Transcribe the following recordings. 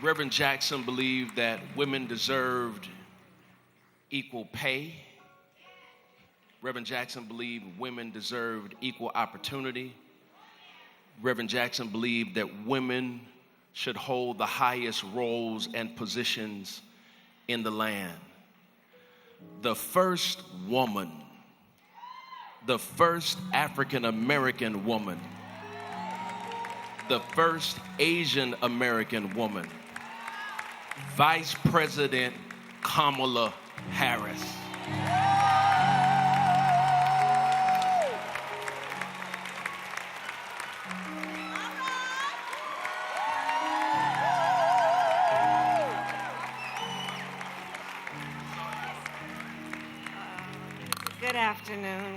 Reverend Jackson believed that women deserved equal pay. Reverend Jackson believed women deserved equal opportunity. Reverend Jackson believed that women should hold the highest roles and positions in the land. The first woman, the first African American woman, the first Asian American woman, Vice President Kamala Harris.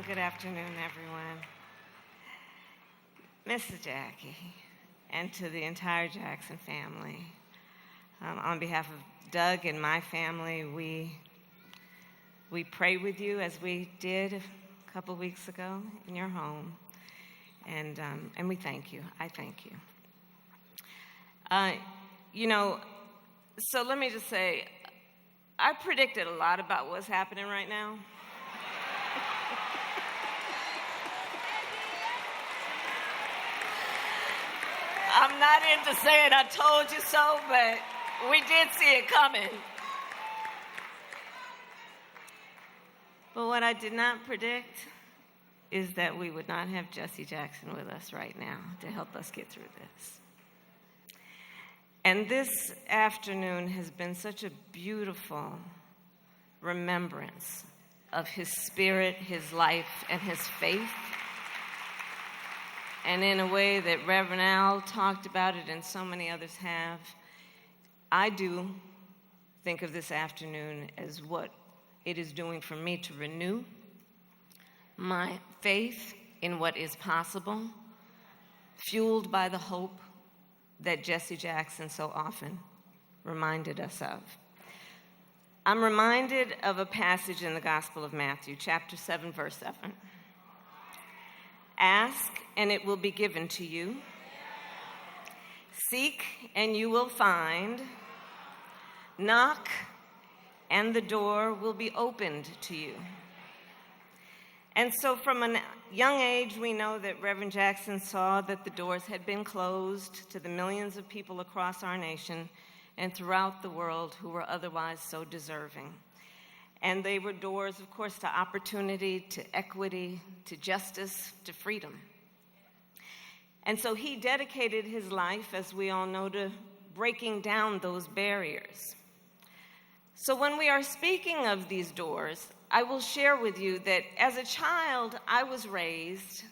Good afternoon, everyone. Mrs. Jackie, and to the entire Jackson family, on behalf of Doug and my family, we pray with you as we did a couple weeks ago in your home, and we thank you. I thank you. So let me just say, I predicted a lot about what's happening right now. I'm not into saying I told you so, but we did see it coming. But what I did not predict is that we would not have Jesse Jackson with us right now to help us get through this. And this afternoon has been such a beautiful remembrance of his spirit, his life, and his faith. And in a way that Reverend Al talked about it and so many others have, I do think of this afternoon as what it is doing for me to renew my faith in what is possible, fueled by the hope that Jesse Jackson so often reminded us of. I'm reminded of a passage in the Gospel of Matthew, chapter 7, verse 7. Ask, and it will be given to you. Seek, and you will find. Knock, and the door will be opened to you. And so from a young age, we know that Reverend Jackson saw that the doors had been closed to the millions of people across our nation and throughout the world who were otherwise so deserving. And they were doors, of course, to opportunity, to equity, to justice, to freedom. And so he dedicated his life, as we all know, to breaking down those barriers. So when we are speaking of these doors, I will share with you that as a child, I was raised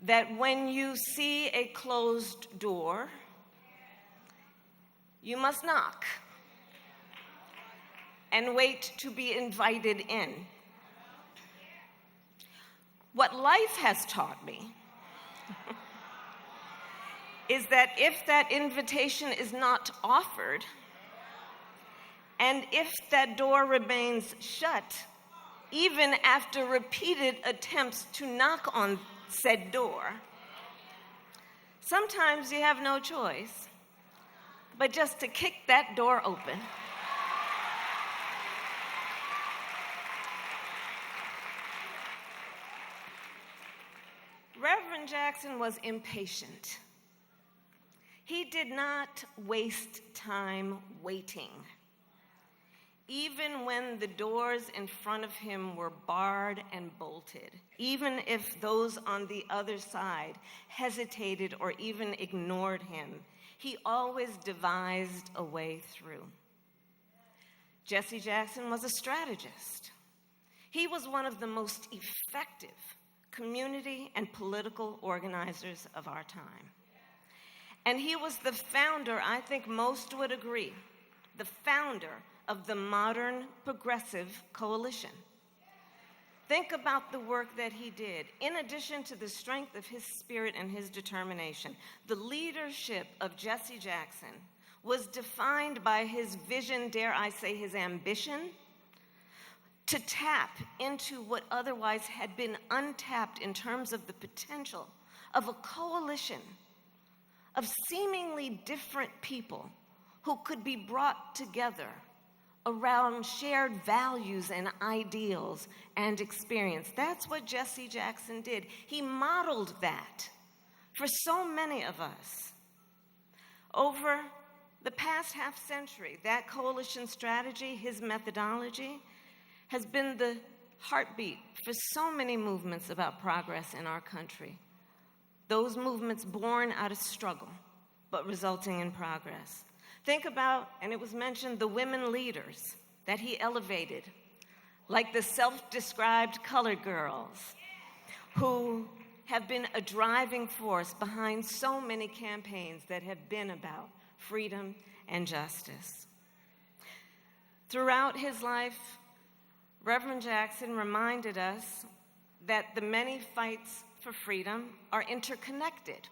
that when you see a closed door, you must knock and wait to be invited in. What life has taught me is that if that invitation is not offered, and if that door remains shut, even after repeated attempts to knock on said door, sometimes you have no choice but just to kick that door open. Reverend Jackson was impatient. He did not waste time waiting. Even when the doors in front of him were barred and bolted, even if those on the other side hesitated or even ignored him, he always devised a way through. Jesse Jackson was a strategist. He was one of the most effective community and political organizers of our time. And he was the founder, I think most would agree, the founder of the modern progressive coalition. Think about the work that he did. In addition to the strength of his spirit and his determination, the leadership of Jesse Jackson was defined by his vision, dare I say his ambition, to tap into what otherwise had been untapped in terms of the potential of a coalition of seemingly different people who could be brought together around shared values and ideals and experience. That's what Jesse Jackson did. He modeled that for so many of us. Over the past half century, that coalition strategy, his methodology, has been the heartbeat for so many movements about progress in our country. Those movements born out of struggle, but resulting in progress. Think about, and it was mentioned, the women leaders that he elevated, like the self-described colored girls, who have been a driving force behind so many campaigns that have been about freedom and justice. Throughout his life, Reverend Jackson reminded us that the many fights for freedom are interconnected.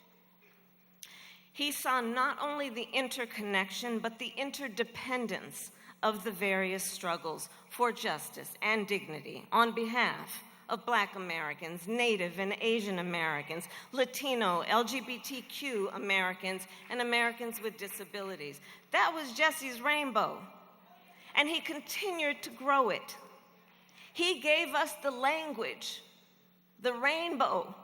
He saw not only the interconnection, but the interdependence of the various struggles for justice and dignity on behalf of Black Americans, Native and Asian Americans, Latino, LGBTQ Americans, and Americans with disabilities. That was Jesse's rainbow, and he continued to grow it. He gave us the language, the rainbow,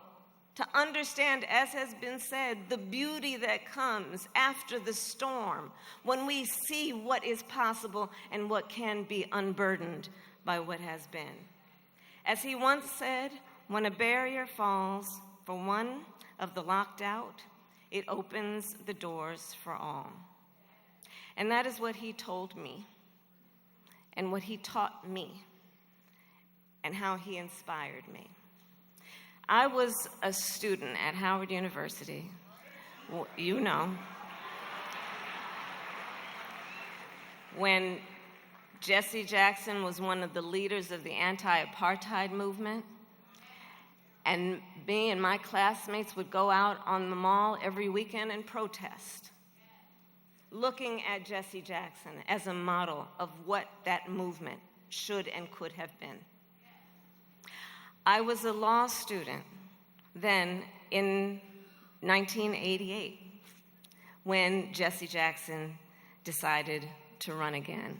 to understand, as has been said, the beauty that comes after the storm when we see what is possible and what can be unburdened by what has been. As he once said, when a barrier falls for one of the locked out, it opens the doors for all. And that is what he told me, and what he taught me, and how he inspired me. I was a student at Howard University, you know, when Jesse Jackson was one of the leaders of the anti-apartheid movement, and me and my classmates would go out on the mall every weekend and protest, looking at Jesse Jackson as a model of what that movement should and could have been. I was a law student then in 1988 when Jesse Jackson decided to run again.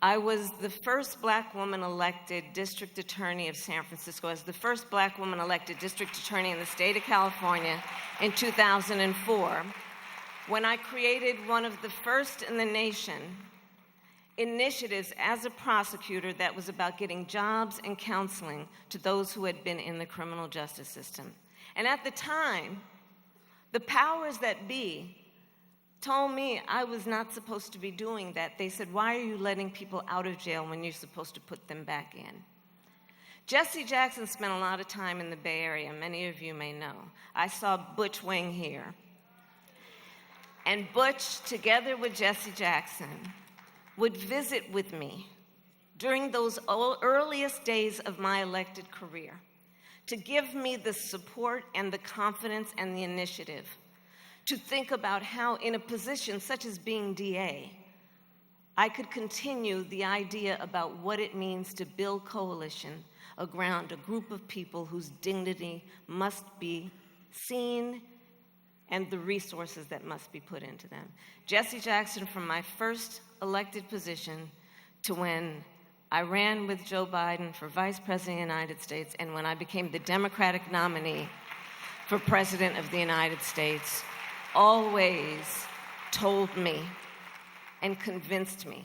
I was the first Black woman elected district attorney of San Francisco. I was the first Black woman elected district attorney in the state of California in 2004, when I created one of the first in the nation initiatives as a prosecutor that was about getting jobs and counseling to those who had been in the criminal justice system. And at the time, the powers that be told me I was not supposed to be doing that. They said, "Why are you letting people out of jail when you're supposed to put them back in?" Jesse Jackson spent a lot of time in the Bay Area. Many of you may know. I saw Butch Wing here. And Butch, together with Jesse Jackson, would visit with me during those earliest days of my elected career to give me the support and the confidence and the initiative to think about how, in a position such as being DA, I could continue the idea about what it means to build coalition around a group of people whose dignity must be seen and the resources that must be put into them. Jesse Jackson, from my first elected position to when I ran with Joe Biden for Vice President of the United States, and when I became the Democratic nominee for President of the United States, always told me and convinced me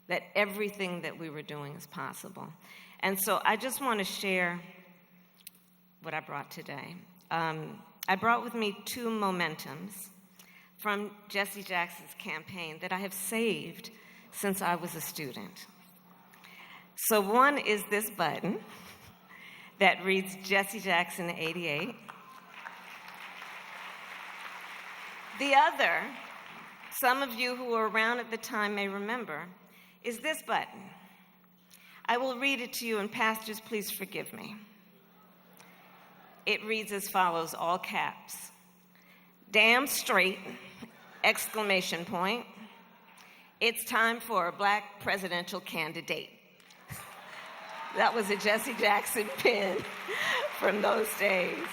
that everything that we were doing is possible. And so I just want to share what I brought today. I brought with me two momentums from Jesse Jackson's campaign that I have saved since I was a student. So one is this button that reads Jesse Jackson 88. The other, some of you who were around at the time may remember, is this button. I will read it to you, and pastors, please forgive me. It reads as follows, all caps. Damn straight, exclamation point. It's time for a Black presidential candidate. That was a Jesse Jackson pin from those days.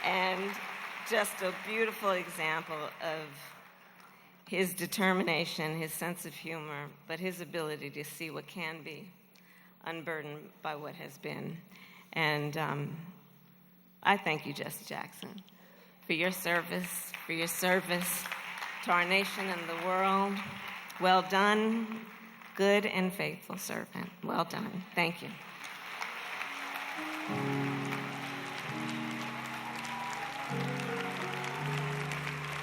And just a beautiful example of his determination, his sense of humor, but his ability to see what can be, unburdened by what has been. And I thank you, Jesse Jackson, for your service to our nation and the world. Well done, good and faithful servant. Well done. Thank you.